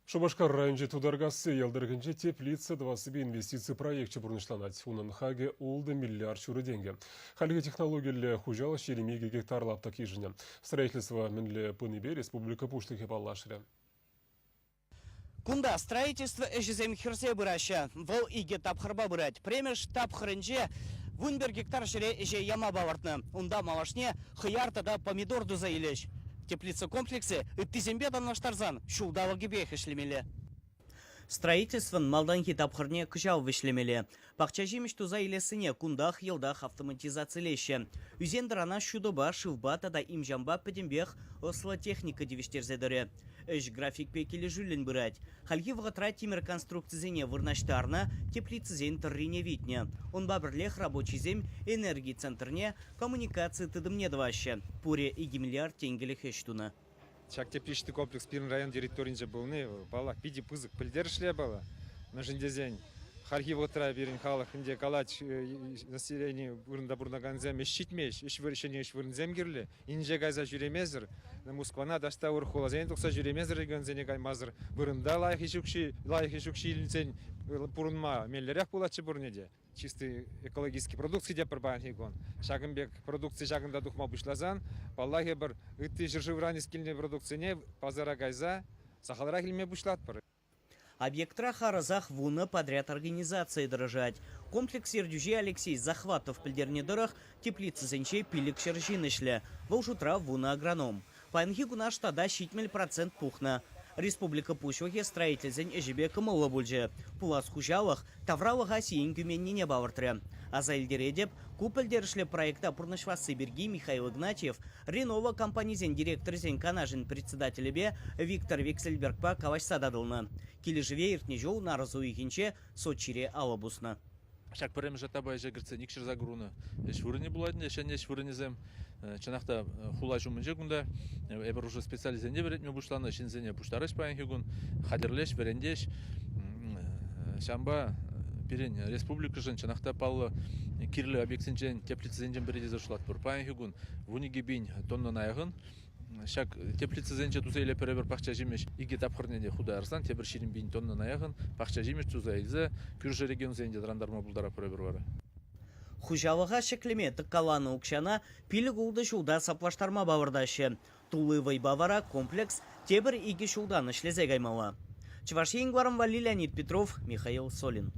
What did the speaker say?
Шубашкар районче тударгасы елдіргінче теплица 20 инвестиции проекте бұрнышланады. Унын хаге олды миллиард шуры деньги. Халге технологиялі хужалы шеремеге гектарлап таки жіне. Строительство мінлі пыныбе республика пуштыхе баллашыры. Кунда строительство эжизем хирсе бұраща. Вол иге тапхырба бұрать. Премеш тапхырынже вунбер гектар жире эже яма бавартны. Унда малашне хыяртада помидор дуза илеш. Теплица комплексы үттізембе данлаштарзан шулдавы гебех ішлемелі. Строительствын малданхи тапхырне кыжау вишлемелі. Пақча жеміш туза илесіне кундах елдах автоматизациялеші. Үзендірана шудыба, шывбата да имжамба пәдембех осло техника девештерзедірі. Эш график пекелі жүлін бұрать. Халги вғытра темір конструкцизене вырнаштарна теплицизен тұррине витне. Он бабірлех рабочий зем энергии центрне коммуникации тыдымне дваще. Пуре и миллиард тенгелі хештуна. Чак тепличный комплекс Пирн район директоринже был бала пиди пызык пыльдершле бала на жендезень. Харги вотра берин халық инде калач население бурында бурнаганзем ешитмеш, еш выршение еш вырнзем гирле. Инже гайза жүремезір. Москвана дашта урхола зен тукса жүремезір регионзене гаймазыр. Бурында лайх ишукши илсен пурынма меллерях булачы бурнеде. Чистый экологический продукции де пробан хигон. Шагынбек продукции шагында духма бушлазан. Паллахе бір үтті жыржыврани скильне продукцияне пазара гайза сахалра хилме бушлат пары. Объектра харазах вуна подряд организации дорожать. Комплекс Сердюжи Алексей Захватов пельдерне дорог теплицы зенчей пилик шержинышле. Волшутра вуна агроном. Панхигу наш тада щитмель процент пухна. Республика Пущвахе строитель зень эжебе кымылы бульже. Пулас хужалах тавралых асиин күменне не бавыртре. А за эльдередеп купельдершле проекта Пурнышва Сибирги Михаил Игнатьев, Ренова компании директор зень канажин председателя бе Виктор Виксельбергпа кавачса дадылны. Кележеве иртнежол на разу игенче сочире алабусна. Шак парем жатаба жегірце никшір загруны. Швырыне буладын, ешен швырынезем. Чанақта хула жумынже күнда. Эбір уже специализенде беретме бушланы, шензене буштарыш паянхи күн. Хадерлеш, верендеш. Шамба перен республика жын чанақта палы кирлі объектсенчен теплицезенчен береде зашлат бұр. Паянхи күн вуниге бейн тонна найығын. Шак теплицезенче туза иле перебір пақча жемеш иге тапқырнеде худа арсан, тебір ширин бейн тонна найығын. Пақча жемеш туза илзе күржі регион зенде драндарма бұлдара перебір бары. Хужалыға шеклеме тыққаланы ұқшана пилік ұлды шулда саплаштарма бавырдашы. Тулывай бавара комплекс тебір иге шулдан ішлезе гаймала. Чеваш енгварым Леонид Петров, Михаил Солин.